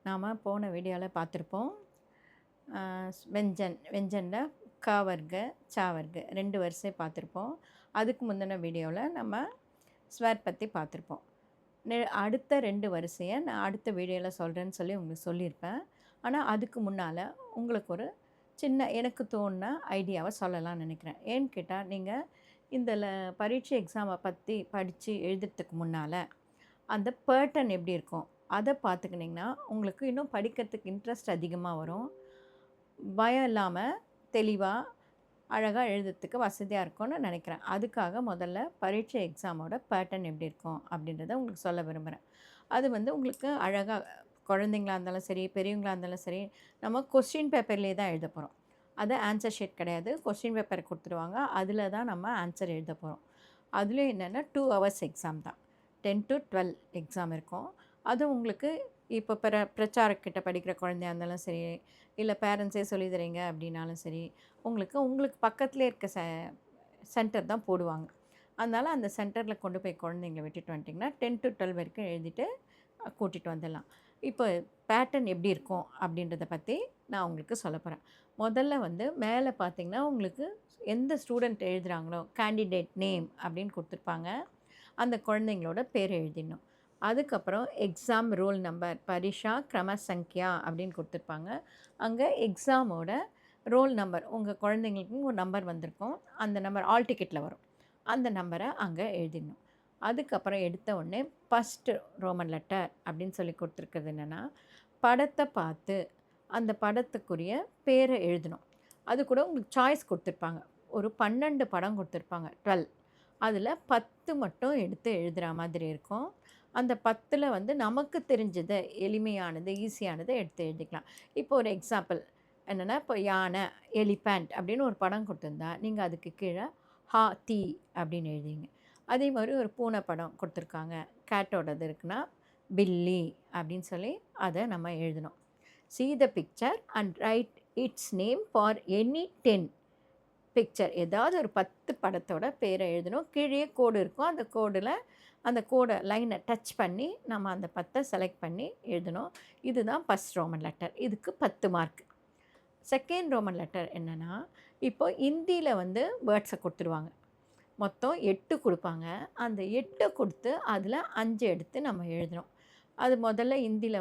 நாம் போன வீடியோவில் பார்த்துருப்போம். வெஞ்சனில் க வர்க்க ச வர்க்க 2 வரிசை பார்த்துருப்போம். அதுக்கு முந்தின வீடியோவில் நம்ம ஸ்வர் பற்றி பார்த்துருப்போம். அடுத்த 2 வரிசையை நான் அடுத்த வீடியோவில் சொல்கிறேன்னு சொல்லி உங்களுக்கு சொல்லியிருப்பேன். ஆனால் அதுக்கு முன்னால் உங்களுக்கு ஒரு சின்ன எனக்கு தோணுன ஐடியாவை சொல்லலாம்னு நினைக்கிறேன். ஏன்னு கேட்டால், நீங்கள் இதில் பரீட்சை எக்ஸாமை பற்றி படித்து எழுதுறதுக்கு முன்னால் அந்த பேட்டர்ன் எப்படி இருக்கும் அதை பார்த்துக்கிட்டிங்கன்னா உங்களுக்கு இன்னும் படிக்கிறதுக்கு இன்ட்ரெஸ்ட் அதிகமாக வரும். பயம் இல்லாமல் தெளிவாக அழகாக எழுதுறதுக்கு வசதியாக இருக்கும்னு நினைக்கிறேன். அதுக்காக முதல்ல பரீட்சை எக்ஸாமோட பேட்டர்ன் எப்படி இருக்கும் அப்படின்றத உங்களுக்கு சொல்ல விரும்புகிறேன். அது உங்களுக்கு அழகாக குழந்தைங்களா இருந்தாலும் சரி, பெரியவங்களாக இருந்தாலும் சரி, நம்ம கொஸ்டின் பேப்பர்லேயே தான் எழுத போகிறோம். அது ஆன்சர் ஷீட் கிடையாது. கொஸ்டின் பேப்பர் கொடுத்துருவாங்க. அதில் தான் நம்ம ஆன்சர் எழுத போகிறோம். அதுலேயும் என்னென்னா 2 hours எக்ஸாம் தான். 10 to 12 எக்ஸாம் இருக்கும். அது உங்களுக்கு இப்போ பிரச்சாரக்கிட்ட படிக்கிற குழந்தையா இருந்தாலும் சரி, இல்லை பேரண்ட்ஸே சொல்லி தரீங்க அப்படின்னாலும் சரி, உங்களுக்கு பக்கத்துலேயே இருக்க சென்டர் தான் போடுவாங்க. அதனால் அந்த சென்டரில் கொண்டு போய் குழந்தைங்கள விட்டுட்டு வந்துட்டிங்கன்னா 10 to 12 வரைக்கும் எழுதிட்டு கூட்டிகிட்டு வந்துடலாம். இப்போ பேட்டர்ன் எப்படி இருக்கும் அப்படின்றத பற்றி நான் உங்களுக்கு சொல்ல போகிறேன். முதல்ல மேலே பார்த்திங்கன்னா உங்களுக்கு எந்த ஸ்டூடெண்ட் எழுதுகிறாங்களோ கேண்டிடேட் நேம் அப்படின்னு கொடுத்துருப்பாங்க. அந்த குழந்தைங்களோட பேர் எழுதிடணும். அதுக்கப்புறம் எக்ஸாம் ரோல் நம்பர் பரீஷா கிரம சங்கியா அப்படின்னு கொடுத்துருப்பாங்க. அங்கே எக்ஸாமோட ரோல் நம்பர் உங்கள் குழந்தைங்களுக்கு ஒரு நம்பர் வந்திருக்கும். அந்த நம்பர் ஆல் டிக்கெட்டில் வரும். அந்த நம்பரை அங்கே எழுதிடணும். அதுக்கப்புறம் எடுத்த உடனே ஃபஸ்ட்டு ரோமன் லெட்டர் அப்படின்னு சொல்லி கொடுத்துருக்கிறது என்னென்னா, படத்தை பார்த்து அந்த படத்துக்குரிய பேரை எழுதணும். அது கூட உங்களுக்கு சாய்ஸ் கொடுத்துருப்பாங்க. ஒரு 12 படம் கொடுத்துருப்பாங்க. 12 அதில் 10 மட்டும் எடுத்து எழுதுகிற மாதிரி இருக்கும். அந்த 10ல் நமக்கு தெரிஞ்சதை எளிமையானது ஈஸியானதை எடுத்து எழுதிக்கலாம். இப்போ ஒரு எக்ஸாம்பிள் என்னென்னா, இப்போ யானை எலிஃபண்ட் அப்படின்னு ஒரு படம் கொடுத்துருந்தா நீங்கள் அதுக்கு கீழே ஹாத்தி அப்படின்னு எழுதிங்க. அதே மாதிரி ஒரு பூனை படம் கொடுத்துருக்காங்க, கேட்டோடது இருக்குன்னா பில்லி அப்படின்னு சொல்லி அதை நம்ம எழுதணும். see the picture and write its name for any 10 picture. ஏதாவது ஒரு 10 படத்தோட பேரை எழுதணும். கீழே கோடு இருக்கும். அந்த கோடில் அந்த கோடை லைனை டச் பண்ணி நம்ம அந்த 10 செலக்ட் பண்ணி எழுதணும். இதுதான் ஃபஸ்ட் ரோமன் லெட்டர். இதுக்கு 10 மார்க். செகண்ட் ரோமன் லெட்டர் என்னென்னா, இப்போ ஹிந்தியில் வேர்ட்ஸை கொடுத்துருவாங்க. மொத்தம் 8 கொடுப்பாங்க. அந்த 8 கொடுத்து அதில் 5 எடுத்து நம்ம எழுதணும். அது முதல்ல ஹிந்தியில்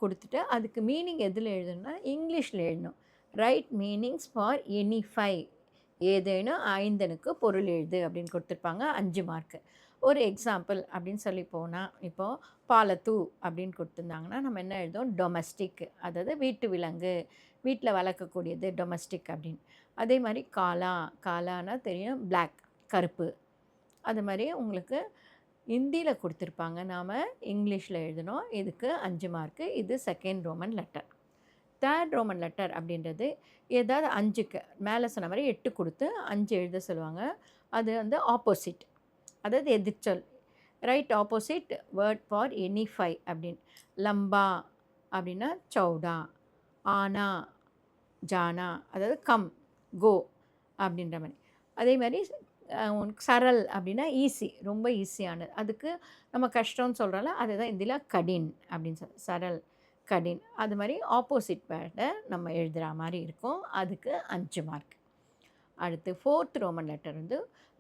கொடுத்துட்டு அதுக்கு மீனிங் எதில் எழுதணும்னா இங்கிலீஷில் எழுதணும். ரைட் மீனிங்ஸ் ஃபார் எனி 5, ஏதேனும் 5னுக்கு பொருள் எழுது அப்படின்னு கொடுத்துருப்பாங்க. 5 மார்க்கு. ஒரு எக்ஸாம்பிள் அப்படின்னு சொல்லி போனால், இப்போது பாலத்து அப்படின்னு கொடுத்துருந்தாங்கன்னா நம்ம என்ன எழுதுவோம், டொமஸ்டிக், அதாவது வீட்டு விலங்கு, வீட்டில் வளர்க்கக்கூடியது டொமஸ்டிக் அப்படின்னு. அதே மாதிரி காலானா தெரியும், பிளாக் கருப்பு. அது மாதிரி உங்களுக்கு ஹிந்தியில் கொடுத்துருப்பாங்க. நாம் இங்கிலீஷில் எழுதணும். இதுக்கு 5 மார்க்கு. இது second Roman letter. Third Roman letter அப்படின்றது ஏதாவது 5க்கு மேலே சொன்ன மாதிரி 8 கொடுத்து 5 எழுத சொல்லுவாங்க. அது ஆப்போசிட், அதாவது எதிர்ச்சொல். Write opposite word for any 5 அப்படின்னு. லம்பா அப்படின்னா சௌடா, ஆனா ஜானா, அதாவது கம் கோ அப்படின்ற மாதிரி. அதே மாதிரி சரல் அப்படின்னா ஈஸி, ரொம்ப ஈஸியானது. அதுக்கு நம்ம கஷ்டம்னு சொல்கிறோம்ல, அதுதான் இதில் கடின் அப்படின்னு சரல் கடின். அது மாதிரி ஆப்போசிட் வேர்டை நம்ம எழுதுகிற மாதிரி இருக்கும். அதுக்கு 5 மார்க். அடுத்து ஃபோர்த் ரோமன் லெட்டர்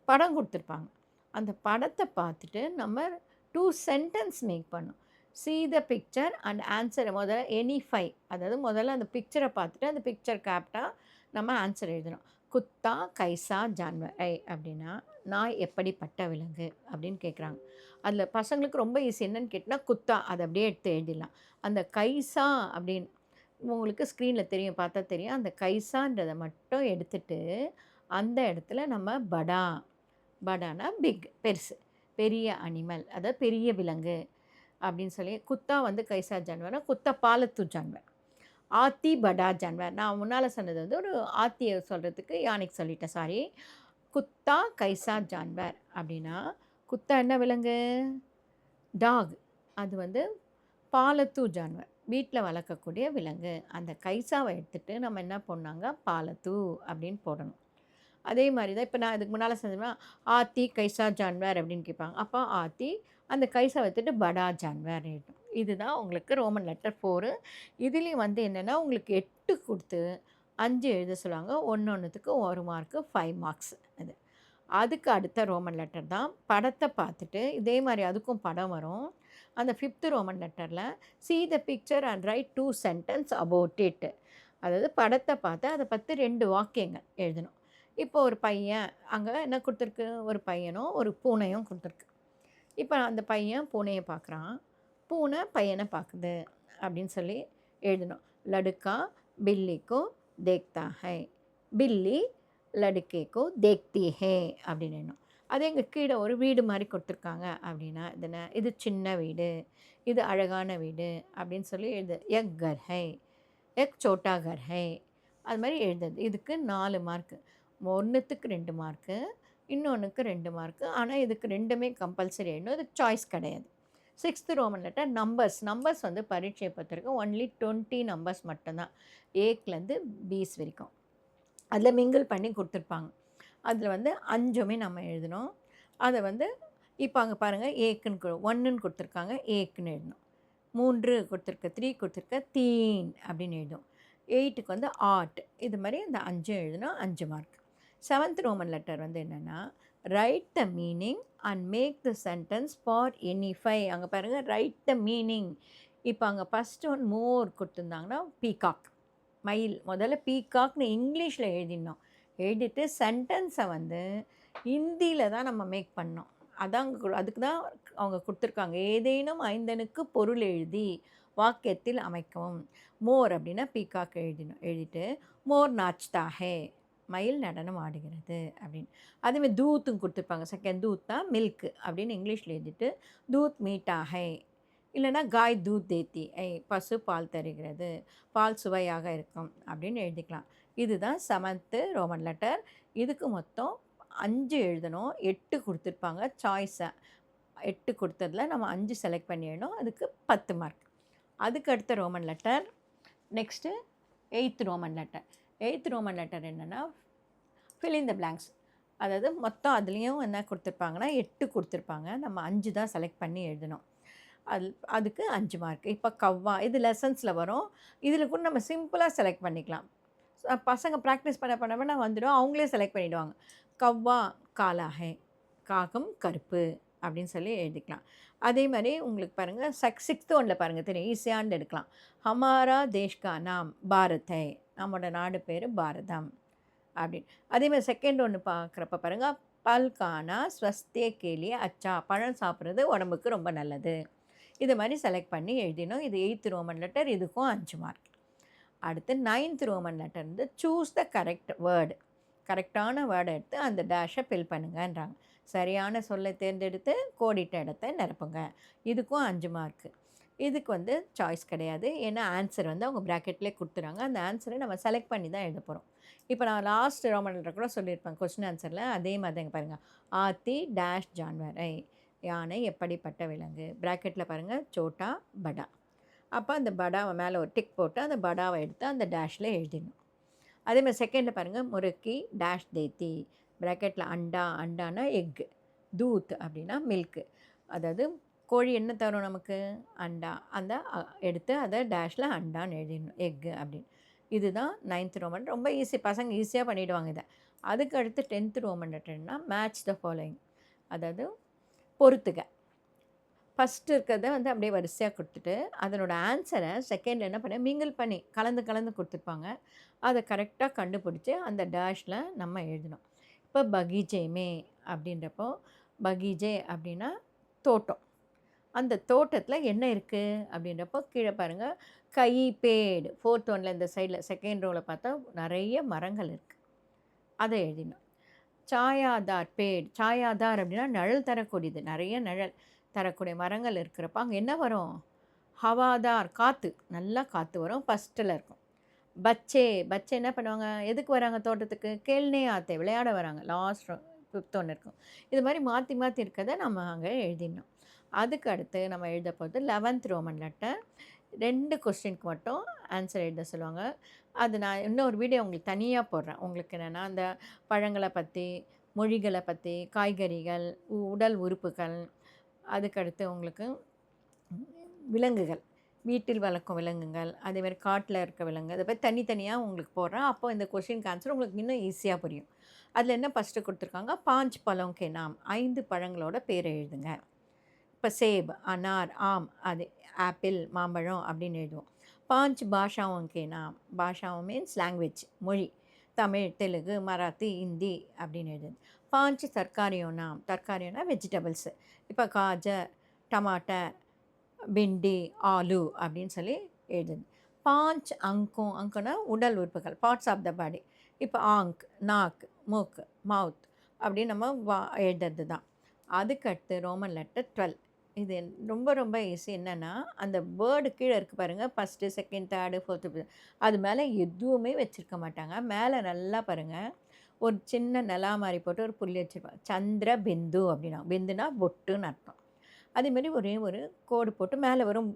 படம் கொடுத்துருப்பாங்க. அந்த படத்தை பார்த்துட்டு நம்ம 2 சென்டென்ஸ் மேக் பண்ணணும். see the picture and answer. முதல்ல எனி 5, அதாவது முதல்ல அந்த பிக்சரை பார்த்துட்டு அந்த பிக்சர் கேப்டாக நம்ம ஆன்சர் எழுதணும். குத்தா கைசா ஜான்வர் அப்படின்னா நாய் எப்படிப்பட்ட விலங்கு அப்படின்னு கேட்குறாங்க. அதில் பசங்களுக்கு ரொம்ப ஈஸி என்னன்னு கேட்டால் குத்தா, அதை அப்படியே எடுத்து எழுதிடலாம். அந்த கைசா அப்படின்னு உங்களுக்கு ஸ்க்ரீனில் தெரியும், பார்த்தா தெரியும். அந்த கைசான்றதை மட்டும் எடுத்துட்டு அந்த இடத்துல நம்ம படானா பிக், பெருசு, பெரிய அனிமல், அதாவது பெரிய விலங்கு அப்படின்னு சொல்லி. குத்தா கைசா ஜான்வர்னா குத்தா பாலத்து ஜான்வர். ஆத்தி படா ஜான்வர். நான் முன்னால் சொன்னது ஒரு ஆத்தியை சொல்கிறதுக்கு யானைக்கு சொல்லிட்டேன், சாரி. குத்தா கைசா ஜான்வர் அப்படின்னா குத்தா என்ன விலங்கு, டாக். அது பாலத்து ஜான்வர், வீட்டில் வளர்க்கக்கூடிய விலங்கு. அந்த கைசாவை எடுத்துகிட்டு நம்ம என்ன பண்ணாங்க, பாலத்து அப்படின்னு போடணும். அதே மாதிரி தான் இப்போ நான் இதுக்கு முன்னால் செஞ்சோம்னா ஆத்தி கைசா ஜான்வர் அப்படின்னு கேட்பாங்க. அப்போ ஆத்தி அந்த கை சவத்துட்டு படா ஜான்வர் எழுதணும். இதுதான் உங்களுக்கு ரோமன் லெட்டர் 4. இதுலேயும் வந்து என்னென்னா உங்களுக்கு 8 கொடுத்து 5 எழுத சொல்லுவாங்க. ஒன்னொன்னுத்துக்கு 1 மார்க்கு 5 மார்க்ஸ் அது. அதுக்கு அடுத்த ரோமன் லெட்டர் தான். படத்தை பார்த்துட்டு இதே மாதிரி அதுக்கும் படம் வரும். அந்த 5th ரோமன் லெட்டரில் see the picture and write 2 sentence about it. அதாவது படத்தை பார்த்து அதை பற்றி 2 வாக்கியங்கள் எழுதணும். இப்போ ஒரு பையன் அங்கே என்ன கொடுத்துருக்கு, ஒரு பையனும் ஒரு பூனையும் கொடுத்துருக்கு. இப்போ அந்த பையன் பூனையை பார்க்குறான், பூனை பையனை பார்க்குது அப்படின்னு சொல்லி எழுதணும். லடுக்கா பில்லிக்கோ தேக்தா ஹை, பில்லி லடுக்கேக்கோ தேக்தி ஹே அப்படின்னு எழுதணும். அதே இங்கே கீழே ஒரு வீடு மாதிரி கொடுத்துருக்காங்க அப்படின்னா இதுனா இது சின்ன வீடு, இது அழகான வீடு அப்படின்னு சொல்லி எழுது. எக் கர் ஹை, எக் சோட்டா கர் ஹை, அது மாதிரி எழுதுது. இதுக்கு 4 மார்க்கு. ஒன்றுத்துக்கு 2 மார்க்கு, இன்னொன்றுக்கு 2 மார்க்கு. ஆனால் இதுக்கு 2மே கம்பல்சரி எழுதணும். இதுக்கு சாய்ஸ் கிடையாது. 6th ரோமன் லெட்டர் நம்பர்ஸ் வந்து பரீட்சையை பொறுத்தவரைக்கும் ஒன்லி 20 நம்பர்ஸ் மட்டும்தான், ஏக்லேருந்து பீஸ் வரைக்கும். அதில் மிங்கிள் பண்ணி கொடுத்துருப்பாங்க. அதில் வந்து 5மே நம்ம எழுதணும். அதை வந்து இப்போ அங்கே பாருங்கள், ஏக்குன்னு 1ன்னு கொடுத்துருக்காங்க, ஏக்குன்னு எழுதணும். 3 கொடுத்துருக்க, 3 கொடுத்துருக்க, தீன் அப்படின்னு எழுதும். 8க்கு வந்து ஆர்ட். இது மாதிரி இந்த 5 எழுதணும், 5 மார்க். 7th ரோமன் லெட்டர் வந்து என்னென்னா write the meaning and make the sentence for any five. அங்கே பாருங்கள், ரைட் த மீனிங். இப்போ அங்கே ஃபஸ்ட்டு ஒன் மோர் கொடுத்துருந்தாங்கன்னா பீகாக், மயில். முதல்ல பீகாக்னு இங்கிலீஷில் எழுதிடணும். எழுதிட்டு சென்டென்ஸை வந்து ஹிந்தியில் தான் நம்ம மேக் பண்ணோம். அதான் அதுக்கு தான் அவங்க கொடுத்துருக்காங்க. ஏதேனும் 5னுக்கு பொருள் எழுதி வாக்கியத்தில் அமைக்கவும். மோர் அப்படின்னா பீகாக் எழுதிட்டு மோர் நாச்தா ஹே, மயில் நடனம் ஆடுகிறது அப்படின்னு. அதேமாதிரி தூத்தும் கொடுத்துருப்பாங்க. செகண்ட் தூத் தான் மில்க்கு அப்படின்னு இங்கிலீஷில் எழுதிட்டு தூத் மீட்டா ஹை, இல்லைனா காய் தூத் தேத்தி ஐ, பசு பால் தருகிறது, பால் சுவையாக இருக்கும் அப்படின்னு எழுதிக்கலாம். இதுதான் 7th ரோமன் லெட்டர். இதுக்கு மொத்தம் 5 எழுதணும். 8 கொடுத்துருப்பாங்க சாய்ஸை. 8 கொடுத்ததில் நம்ம 5 செலக்ட் பண்ணி எழுதணும். அதுக்கு 10 மார்க். அதுக்கு அடுத்த Roman letter next 8th Roman letter. 8th Roman letter என்னென்னா ஃபில் இன் த பிளாங்க்ஸ். அதாவது மொத்தம் அதுலேயும் என்ன கொடுத்துருப்பாங்கன்னா 8 கொடுத்துருப்பாங்க. நம்ம 5 தான் செலக்ட் பண்ணி எழுதணும். அதுக்கு 5 மார்க். இப்போ கவ்வா, இது லெசன்ஸில் வரும். இதில் கூட நம்ம சிம்பிளாக செலக்ட் பண்ணிக்கலாம். பசங்க ப்ராக்டிஸ் பண்ண வந்துடும், அவங்களே செலக்ட் பண்ணிவிடுவாங்க. கவ்வா காலா ஹே, காகம் கருப்பு அப்படின்னு சொல்லி எழுதிக்கலாம். அதே மாதிரி உங்களுக்கு பாருங்கள் 6th ஒன்றில் பாருங்கள் தெரியும், ஈஸியான்னு எடுக்கலாம். ஹமாரா தேஷ்கா நாம் பாரத் ஹை, நம்மளோட நாடு பேர் பாரதம் அப்படின்னு. அதேமாதிரி செகண்ட் ஒன்று பார்க்குறப்ப பாருங்கள், பல்கானா ஸ்வஸ்தே கேலியே அச்சா, பழம் சாப்பிட்றது உடம்புக்கு ரொம்ப நல்லது. இது மாதிரி செலக்ட் பண்ணி எழுதினோம். இது 8th ரோமன் லெட்டர். இதுக்கும் 5 மார்க். அடுத்து 9th ரோமன் லெட்டர் வந்து சூஸ் த கரெக்ட் வேர்டு. கரெக்டான வேர்டை எடுத்து அந்த டேஷை ஃபில் பண்ணுங்கன்றாங்க. சரியான சொல்லை தேர்ந்தெடுத்து கோடிட்ட இடத்த நிரப்புங்க. இதுக்கும் 5 மார்க்கு. இதுக்கு வந்து சாய்ஸ் கிடையாது. ஏன்னா ஆன்சர் வந்து அவங்க ப்ராக்கெட்லேயே கொடுத்துறாங்க. அந்த ஆன்சரை நம்ம செலக்ட் பண்ணி தான் எழுத போகிறோம். இப்போ நான் லாஸ்ட் ரோமன் லெட்டர் கூட சொல்லியிருப்பேன் கொஸ்டின் ஆன்சரில். அதே மாதிரி தாங்க பாருங்கள், ஆத்தி டேஷ் ஜான்வரை, யானை எப்படிப்பட்ட விலங்கு. ப்ராக்கெட்டில் பாருங்கள் சோட்டா படா. அப்போ அந்த படாவை மேலே ஒரு டிக் போட்டு அந்த படாவை எடுத்து அந்த டேஷில் எழுதிடணும். அதேமாதிரி செகண்டில் பாருங்கள், முறுக்கி டேஷ் தேத்தி. ப்ராக்கெட்டில் அண்டா, அண்டானா எக்கு, தூத் அப்படின்னா மில்க்கு. அதாவது கோழி என்ன தரும் நமக்கு, அண்டா. அந்த எடுத்து அதை டேஷில் அண்டான்னு எழுதிடணும், எக்கு அப்படின்னு. இதுதான் 9th ரோமன். ரொம்ப ஈஸி, பசங்க ஈஸியாக பண்ணிவிடுவாங்க இதை. அதுக்கு அடுத்து 10th ரோமன் லெட்டர்னா மேட்ச் த ஃபாலோயிங். அதாவது பொறுத்துக்க. ஃபஸ்ட்டு இருக்கிறத வந்து அப்படியே வரிசையாக கொடுத்துட்டு அதனோட ஆன்சரை செகண்டில் என்ன பண்ண மிங்கிள் பண்ணி கலந்து கொடுத்துருப்பாங்க. அதை கரெக்டாக கண்டுபிடிச்சி அந்த டேஷில் நம்ம எழுதணும். இப்போ பகீஜேமே அப்படின்றப்போ, பகீஜே அப்படின்னா தோட்டம். அந்த தோட்டத்தில் என்ன இருக்குது அப்படின்றப்போ கீழே பாருங்கள், கை பேடு 4th ஒன்றில் இந்த சைடில் செகண்ட் ரோவில் பார்த்தா நிறைய மரங்கள் இருக்குது, அதை எழுதினோம். சாயாதார் பேட், சாயாதார் அப்படின்னா நிழல் தரக்கூடியது, நிறைய நிழல் தரக்கூடிய மரங்கள் இருக்கிறப்ப அங்கே என்ன வரும், ஹவாதார் காற்று, நல்லா காற்று வரும், ஃபஸ்ட்டில் இருக்கும். பச்சே என்ன பண்ணுவாங்க, எதுக்கு வராங்க தோட்டத்துக்கு, கேள்னே ஆத்தை விளையாட வராங்க, லாஸ்ட் 5th ஒன்று இருக்கும். இது மாதிரி மாற்றி இருக்கிறத நம்ம அங்கே எழுதிடணும். அதுக்கு அடுத்து நம்ம எழுத போகிறது 11th ரோமன் லெட்டர். 2 கொஸ்டினுக்கு மட்டும் ஆன்சர் எழுத சொல்லுவாங்க. அது நான் இன்னொரு வீடியோ உங்களுக்கு தனியாக போடுறேன். உங்களுக்கு என்னென்னா அந்த பழங்களை பற்றி, மொழிகளை பற்றி, காய்கறிகள், உடல் உறுப்புகள், அதுக்கடுத்து உங்களுக்கு விலங்குகள், வீட்டில் வளர்க்கும் விலங்குகள், அதேமாதிரி காட்டில் இருக்க விலங்கு, அதை பற்றி தனித்தனியாக உங்களுக்கு போடுறேன். அப்போ இந்த கொஷினுக்கு ஆன்சர் உங்களுக்கு இன்னும் ஈஸியாக புரியும். அதில் என்ன ஃபஸ்ட்டு கொடுத்துருக்காங்க, 5 பழம் கே நாம், 5 பழங்களோட பேர் எழுதுங்க. இப்போ சேப், அனார், ஆம், அது ஆப்பிள், மாம்பழம் அப்படின்னு எழுதுவோம். 5 பாஷாவும் கே நாம், பாஷாவும் மீன்ஸ் லாங்குவேஜ், மொழி, தமிழ், தெலுங்கு, மராத்தி, ஹிந்தி அப்படின்னு எழுதுது. 5 தர்காரியும் நாம், தர்காரியோனா வெஜிடபிள்ஸு, இப்போ காஜர், டமாட்டர், பிண்டி, ஆலு அப்படின்னு சொல்லி எழுதுது. 5 அங்கும், அங்குனா உடல் உறுப்புகள், பார்ட்ஸ் ஆஃப் த பாடி. இப்போ ஆங்க், நாக், மூக்கு, மவுத் அப்படின்னு நம்ம எழுதுறது தான். அதுக்கடுத்து ரோமன் லெட்டர் 12. இது ரொம்ப ரொம்ப ஈஸி. என்னென்னா அந்த வேர்டு கீழே இருக்குது பாருங்கள், ஃபஸ்ட்டு, செகண்ட், தேர்டு, ஃபோர்த்து, அது மேலே எதுவுமே வச்சுருக்க மாட்டாங்க. மேலே நல்லா பாருங்கள், ஒரு சின்ன நிலா மாதிரி போட்டு ஒரு புள்ளி வச்சுருப்பாங்க. சந்திர பிந்து அப்படின்னா, பிந்துனா பொட்டுன்னு அர்த்தம். அதேமாரி ஒரே ஒரு கோடு போட்டு மேலே வரும்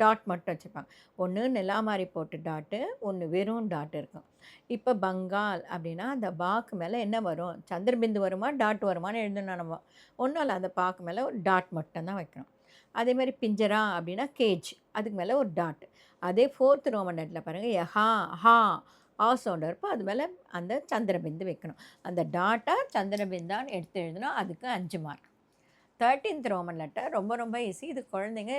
டாட் மட்டும் வச்சுருப்பாங்க. ஒன்று நிலா மாதிரி போட்டு டாட்டு, ஒன்று வெறும் டாட் இருக்கும். இப்போ பங்கால் அப்படின்னா அந்த பாக்கு மேலே என்ன வரும், சந்திரபிந்து வருமா டாட் வருமானு எழுதணும் நம்ம. ஒன்றும் இல்லை, அந்த பாக்கு மேலே ஒரு டாட் மட்டும்தான் வைக்கணும். அதேமாதிரி பிஞ்சரா அப்படின்னா கேஜ், அதுக்கு மேலே ஒரு டாட். அதே 4th ரோமன் லெட்டரில் பாருங்கள், ஹா ஹா ஆ சவுண்ட் இருப்போ அது மேலே அந்த சந்திரபிந்து வைக்கணும். அந்த டாட்டாக சந்திரபிந்தான்னு எடுத்து எழுதணும். அதுக்கு 5 மார்க். 13th ரோமன் லெட்டர் ரொம்ப ரொம்ப ஈஸி. இது குழந்தைங்க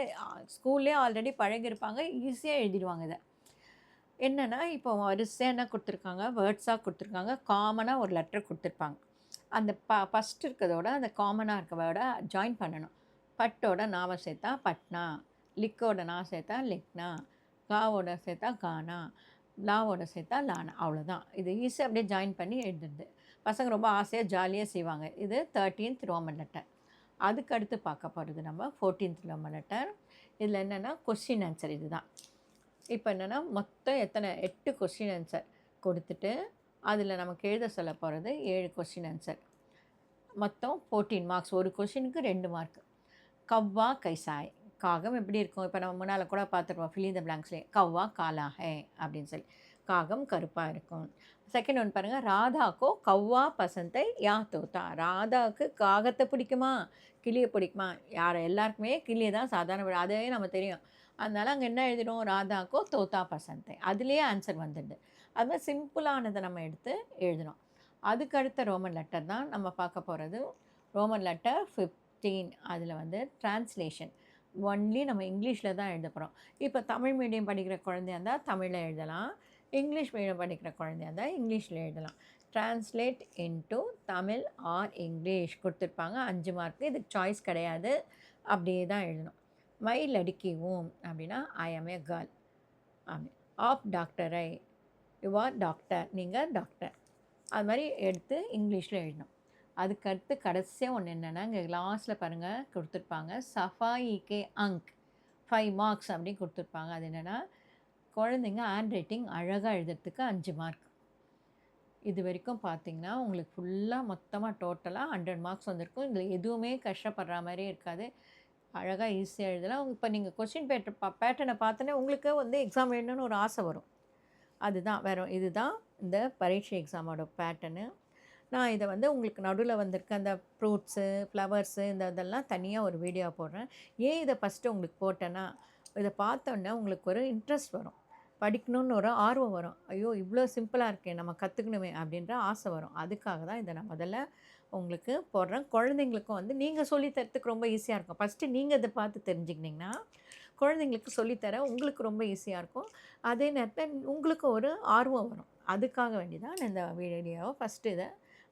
ஸ்கூல்லேயே ஆல்ரெடி பழகிருப்பாங்க, ஈஸியாக எழுதிடுவாங்க இதை. என்னென்னா இப்போ வரிசையாக என்ன கொடுத்துருக்காங்க, வேர்ட்ஸாக கொடுத்துருக்காங்க, காமனாக ஒரு லெட்டர் கொடுத்துருப்பாங்க. அந்த ஃபஸ்ட் இருக்கிறதோட அந்த காமனாக இருக்க வேர்டை ஜாயின் பண்ணணும். பட்டோட நாவை சேர்த்தா பட்னா, லிக்கோட நான் சேர்த்தா லிக்னா, காவோட சேர்த்தா கானா, லாவோட சேர்த்தா லானா. அவ்வளோதான். இது ஈஸியாக அப்படியே ஜாயின் பண்ணி எழுதுறது. பசங்க ரொம்ப ஆசையாக ஜாலியாக செய்வாங்க. இது 13th ரோமன் லெட்டர். அதுக்கு அடுத்து பார்க்க போகிறது நம்ம 14th ரோமன் லெட்டர். இதில் என்னென்னா கொஸ்டின் ஆன்சர் இது தான். இப்போ என்னென்னா மொத்தம் 8 கொஸ்டின் ஆன்சர் கொடுத்துட்டு அதில் நமக்கு எழுத சொல்ல போகிறது 7 கொஸ்டின் ஆன்சர். மொத்தம் 14 மார்க்ஸ். ஒரு கொஸ்டினுக்கு 2 மார்க். கவ்வா கைசாய், காகம் எப்படி இருக்கும், இப்போ நம்ம முன்னால் கூட பார்த்துருவோம் ஃபில் இன் த பிளாங்க்ஸ்லேயே, கவ்வா காலா ஹே அப்படின்னு சொல்லி, காகம் கருப்பாக இருக்கும். செகண்ட் ஒன் பாருங்கள், ராதாக்கோ கவ்வா பசந்தை யா தோத்தா. ராதாவுக்கு காகத்தை பிடிக்குமா கிளியை பிடிக்குமா? எல்லாருக்குமே கிளியை தான் சாதாரண, அதே நம்ம தெரியும். அதனால் அங்கே என்ன எழுதிடும், ராதாக்கோ தோத்தா பசந்தை, அதுலேயே ஆன்சர் வந்துடுது. அது மாதிரி சிம்பிளானதை நம்ம எடுத்து எழுதணும். அதுக்கு அடுத்த ரோமன் லெட்டர் தான் நம்ம பார்க்க போகிறது. Roman letter 15. அதில் வந்து டிரான்ஸ்லேஷன் ஒன்லி நம்ம இங்கிலீஷில் தான் எழுத போகிறோம். இப்போ தமிழ் மீடியம் படிக்கிற குழந்தையா இருந்தால் தமிழில் எழுதலாம், இங்கிலீஷ் மீடியம் படிக்கிற குழந்தையா இருந்தால் இங்கிலீஷில் எழுதலாம். Translate into Tamil R English கொடுத்துருப்பாங்க. 5 மார்க்கு. இதுக்கு சாய்ஸ் கிடையாது, அப்படியே தான் எழுதணும். மை லடுக்கி ஊம் அப்படின்னா ஐ ஆம் ஏ கேர்ள் அப்படி. ஆஃப் டாக்டரை, யூ ஆர் டாக்டர், நீங்கள் டாக்டர். அது மாதிரி எடுத்து இங்கிலீஷில் எழுதணும். அதுக்கடுத்து கடைசியாக ஒன்று என்னென்னா, இங்கே லாஸ்ட்டில் பாருங்கள் கொடுத்துருப்பாங்க, சஃபாயி கே அங்க் 5 மார்க்ஸ் அப்படின்னு கொடுத்துருப்பாங்க. அது என்னென்னா, குழந்தைங்க ஹேண்ட் ரைட்டிங் அழகாக எழுதுறதுக்கு 5 மார்க். இது வரைக்கும் பார்த்திங்கன்னா உங்களுக்கு ஃபுல்லாக மொத்தமாக டோட்டலாக 100 மார்க்ஸ் வந்திருக்கும். இதில் எதுவுமே கஷ்டப்படுற மாதிரியே இருக்காது, அழகாக ஈஸியாக எழுதலாம். இப்போ நீங்கள் கொஸ்டின் பேட்டர்னை பார்த்தோன்னே உங்களுக்கு வந்து எக்ஸாம் எழுதணும்னு ஒரு ஆசை வரும். அதுதான் இதுதான் இந்த பரீட்சை எக்ஸாமோட பேட்டர்னு. நான் இதை வந்து உங்களுக்கு நடுவில் வந்திருக்க அந்த ஃப்ரூட்ஸு, ஃப்ளவர்ஸு, இதெல்லாம் தனியாக ஒரு வீடியோ போடுறேன். ஏன் இதை ஃபஸ்ட்டு உங்களுக்கு போட்டேன்னா, இதை பார்த்தோன்னே உங்களுக்கு ஒரு இன்ட்ரெஸ்ட் வரும், படிக்கணுன்னு ஒரு ஆர்வம் வரும். ஐயோ இவ்வளோ சிம்பிளாக இருக்கே, நம்ம கற்றுக்கணுமே அப்படின்ற ஆசை வரும். அதுக்காக தான் இதை நான் முதல்ல உங்களுக்கு போடுறேன். குழந்தைங்களுக்கும் வந்து நீங்கள் சொல்லித்தரத்துக்கு ரொம்ப ஈஸியாக இருக்கும். ஃபஸ்ட்டு நீங்கள் இதை பார்த்து தெரிஞ்சுக்கிட்டிங்கன்னா குழந்தைங்களுக்கு சொல்லித்தர உங்களுக்கு ரொம்ப ஈஸியாக இருக்கும். அதே நேரத்தில் உங்களுக்கு ஒரு ஆர்வம் வரும். அதுக்காக வேண்டி தான் நான் இந்த வீடியோவை ஃபஸ்ட்டு இதை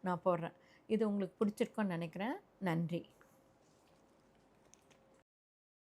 நான் போடுறேன். இது உங்களுக்கு பிடிச்சிருக்குன்னு நினைக்கிறேன். நன்றி.